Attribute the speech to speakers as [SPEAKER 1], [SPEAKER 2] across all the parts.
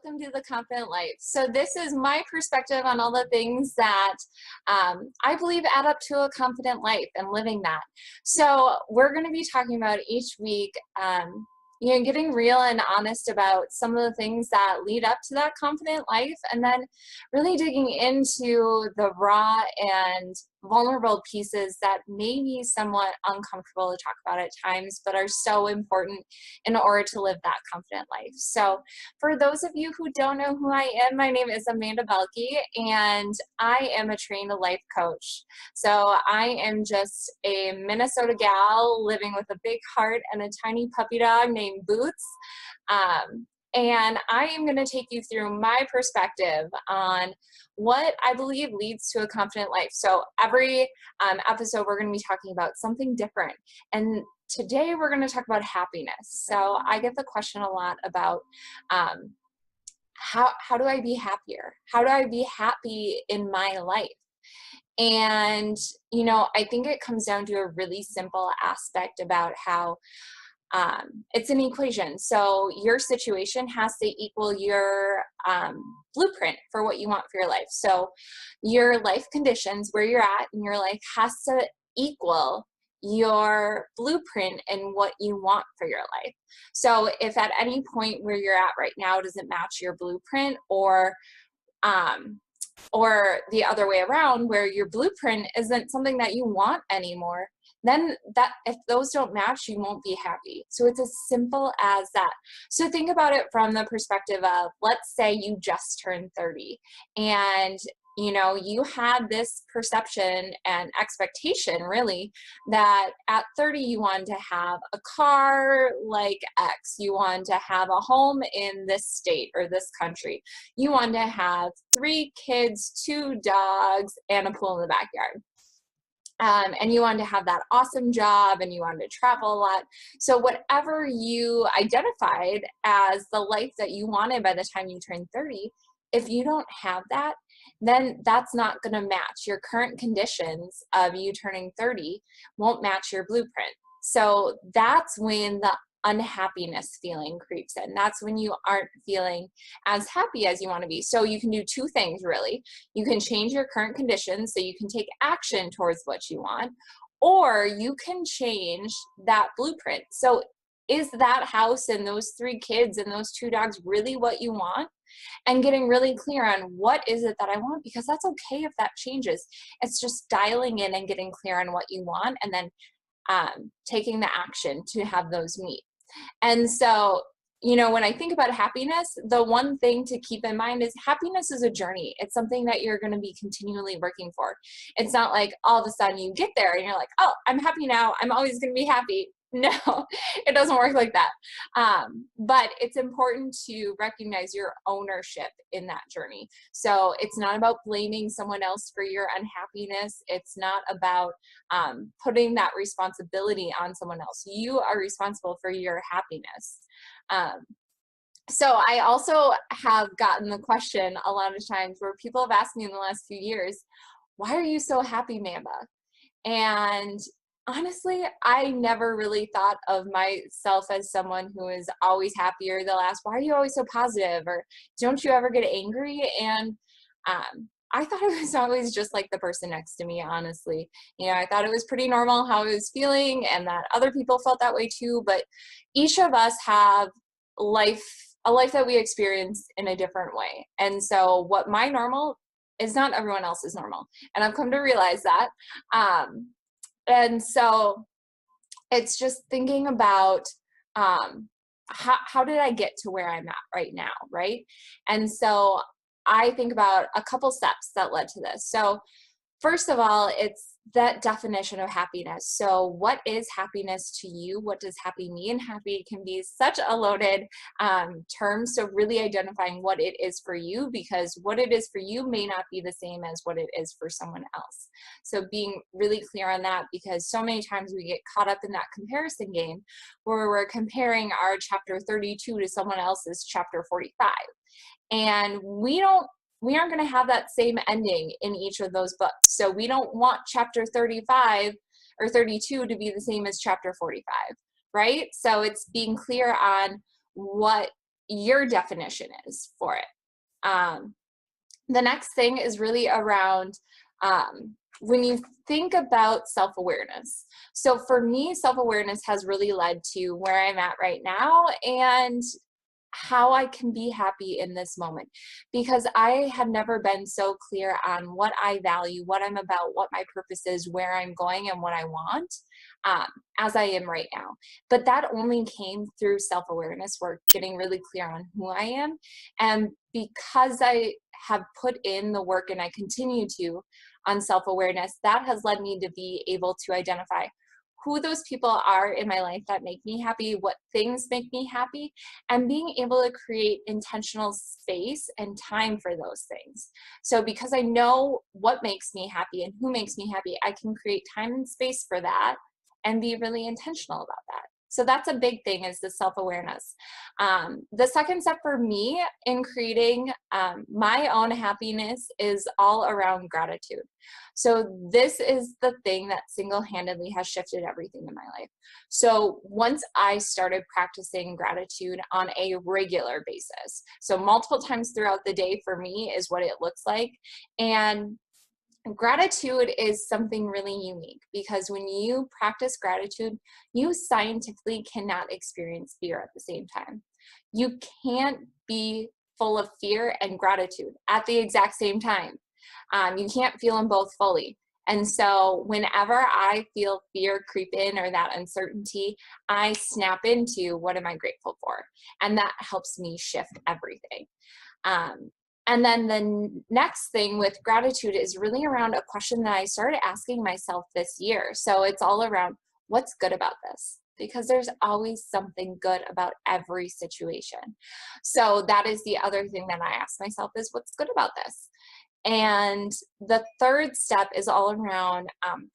[SPEAKER 1] welcome to The Confident Life. So this is my perspective on all the things that I believe add up to a confident life and living that. So we're going to be talking about each week, getting real and honest about some of the things that lead up to that confident life, and then really digging into the raw and vulnerable pieces that may be somewhat uncomfortable to talk about at times, but are so important in order to live that confident life. So for those of you who don't know who I am, my name is Amanda Belke, and I am a trained life coach. So I am just a Minnesota gal living with a big heart and a tiny puppy dog named Boots. And I am going to take you through my perspective on what I believe leads to a confident life. So every episode, we're going to be talking about something different. And today we're going to talk about happiness. So I get the question a lot about how do I be happier? How do I be happy in my life? And, I think it comes down to a really simple aspect about how it's an equation. So your situation has to equal your blueprint for what you want for your life. So your life conditions, where you're at in your life, has to equal your blueprint and what you want for your life. So if at any point where you're at right now doesn't match your blueprint, or the other way around, where your blueprint isn't something that you want anymore, then that if those don't match, you won't be happy. So it's as simple as that. So think about it from the perspective of, let's say you just turned 30 and you had this perception and expectation really that at 30 you wanted to have a car like X, you wanted to have a home in this state or this country, you wanted to have 3 kids, 2 dogs, and a pool in the backyard. And you wanted to have that awesome job, and you wanted to travel a lot. So whatever you identified as the life that you wanted by the time you turned 30, if you don't have that, then that's not going to match. Your current conditions of you turning 30 won't match your blueprint. So that's when the unhappiness feeling creeps in. That's when you aren't feeling as happy as you want to be. So you can do 2 things really. You can change your current conditions so you can take action towards what you want, or you can change that blueprint. So is that house and those 3 kids and those 2 dogs really what you want? And getting really clear on what is it that I want, because that's okay if that changes. It's just dialing in and getting clear on what you want, and then taking the action to have those meet. And so, when I think about happiness, the one thing to keep in mind is happiness is a journey. It's something that you're going to be continually working for. It's not like all of a sudden you get there and you're like, oh, I'm happy now, I'm always going to be happy. No, it doesn't work like that. But it's important to recognize your ownership in that journey. So it's not about blaming someone else for your unhappiness. It's not about putting that responsibility on someone else. You are responsible for your happiness. So I also have gotten the question a lot of times where people have asked me in the last few years, why are you so happy, Mamba? And honestly, I never really thought of myself as someone who is always happy, or they'll ask, why are you always so positive? Or don't you ever get angry? And I thought it was always just like the person next to me, honestly. I thought it was pretty normal how I was feeling, and that other people felt that way too. But each of us have a life that we experience in a different way. And so what my normal is not everyone else's normal. And I've come to realize that. And so it's just thinking about how did I get to where I'm at right now, right? And so I think about a couple steps that led to this. So first of all, it's that definition of happiness. So what is happiness to you? What does happy mean? Happy can be such a loaded term. So really identifying what it is for you, because what it is for you may not be the same as what it is for someone else. So being really clear on that, because so many times we get caught up in that comparison game where we're comparing our chapter 32 to someone else's chapter 45. And we aren't going to have that same ending in each of those books. So we don't want chapter 35 or 32 to be the same as chapter 45, right? So it's being clear on what your definition is for it. Um, the next thing is really around when you think about self-awareness. So for me, self-awareness has really led to where I'm at right now and how I can be happy in this moment, because I have never been so clear on what I value, what I'm about, what my purpose is, where I'm going, and what I want, um, as I am right now. But that only came through self-awareness work, getting really clear on who I am. And because I have put in the work and I continue to on self-awareness, that has led me to be able to identify who those people are in my life that make me happy, what things make me happy, and being able to create intentional space and time for those things. So because I know what makes me happy and who makes me happy, I can create time and space for that and be really intentional about that. So that's a big thing, is the self-awareness. The second step for me in creating my own happiness is all around gratitude. So this is the thing that single-handedly has shifted everything in my life. So once I started practicing gratitude on a regular basis, so multiple times throughout the day for me is what it looks like. And gratitude is something really unique, because when you practice gratitude, you scientifically cannot experience fear at the same time. You can't be full of fear and gratitude at the exact same time. You can't feel them both fully. And so whenever I feel fear creep in, or that uncertainty, I snap into what am I grateful for? And that helps me shift everything. Um, and then the next thing with gratitude is really around a question that I started asking myself this year. So it's all around, what's good about this? Because there's always something good about every situation. So that is the other thing that I ask myself, is what's good about this? And the third step is all around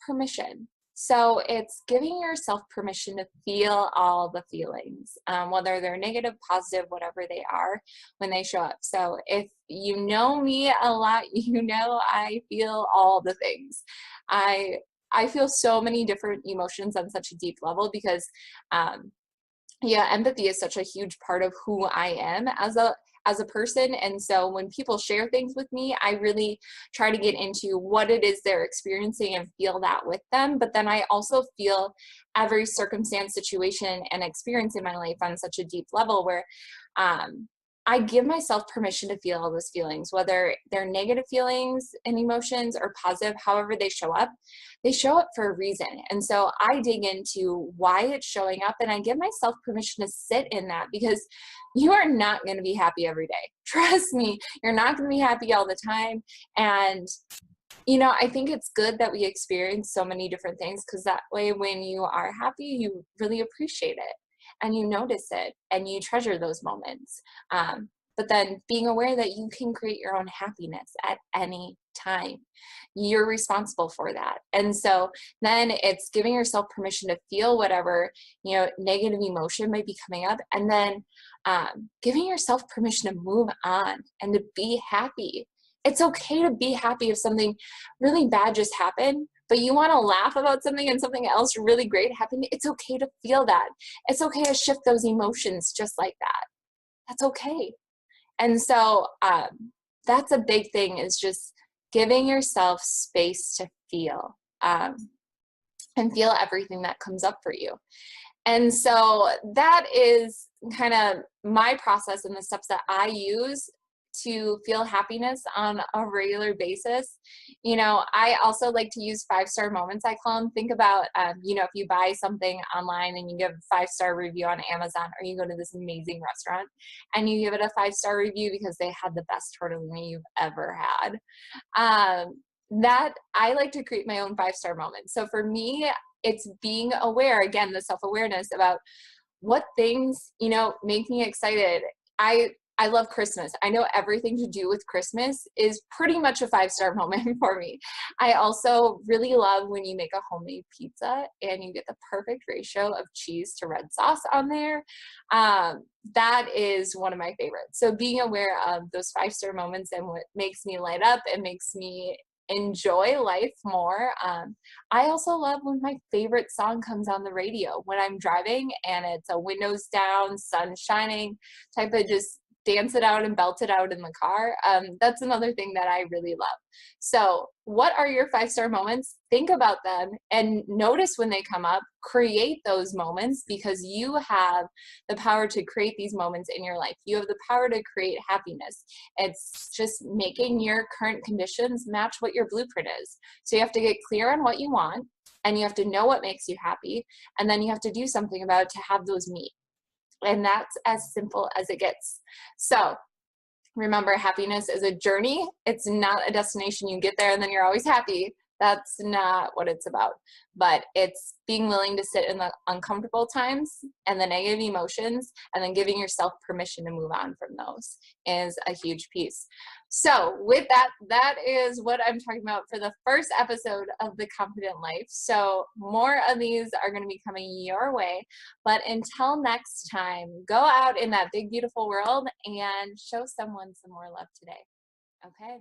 [SPEAKER 1] permission. So it's giving yourself permission to feel all the feelings, whether they're negative, positive, whatever they are, when they show up. So if you know me a lot, you know I feel all the things. I feel so many different emotions on such a deep level, because yeah, empathy is such a huge part of who I am as a person. And so when people share things with me, I really try to get into what it is they're experiencing and feel that with them. But then I also feel every circumstance, situation, and experience in my life on such a deep level, where I give myself permission to feel all those feelings, whether they're negative feelings and emotions or positive, however they show up for a reason. And so I dig into why it's showing up, and I give myself permission to sit in that, because you are not going to be happy every day. Trust me, you're not going to be happy all the time. And I think it's good that we experience so many different things, because that way when you are happy, you really appreciate it and you notice it and you treasure those moments. But then being aware that you can create your own happiness at any time. You're responsible for that. And so then it's giving yourself permission to feel whatever, negative emotion might be coming up, and then giving yourself permission to move on and to be happy. It's okay to be happy if something really bad just happened, but you want to laugh about something and something else really great happened. It's okay to feel that. It's okay to shift those emotions just like that. That's okay. And so that's a big thing, is just giving yourself space to feel and feel everything that comes up for you. And so that is kind of my process and the steps that I use to feel happiness on a regular basis. I also like to use 5-star moments, I call them. Think about, if you buy something online and you give a 5-star review on Amazon, or you go to this amazing restaurant and you give it a 5-star review because they had the best tortellini you've ever had. That I like to create my own 5-star moments. So for me, it's being aware, again, the self-awareness about what things, make me excited. I love Christmas. I know everything to do with Christmas is pretty much a 5-star moment for me. I also really love when you make a homemade pizza and you get the perfect ratio of cheese to red sauce on there. That is one of my favorites. So being aware of those 5-star moments and what makes me light up and makes me enjoy life more. I also love when my favorite song comes on the radio when I'm driving and it's a windows down, sun shining type of just dance it out and belt it out in the car. That's another thing that I really love. So, what are your 5-star moments? Think about them and notice when they come up. Create those moments because you have the power to create these moments in your life. You have the power to create happiness. It's just making your current conditions match what your blueprint is. So, you have to get clear on what you want and you have to know what makes you happy. And then you have to do something about it to have those meet. And that's as simple as it gets. So remember, happiness is a journey. It's not a destination. You get there and then you're always happy. That's not what it's about. But it's being willing to sit in the uncomfortable times and the negative emotions and then giving yourself permission to move on from those is a huge piece. So with that, that is what I'm talking about for the first episode of The Confident Life. So more of these are going to be coming your way. But until next time, go out in that big, beautiful world and show someone some more love today. Okay.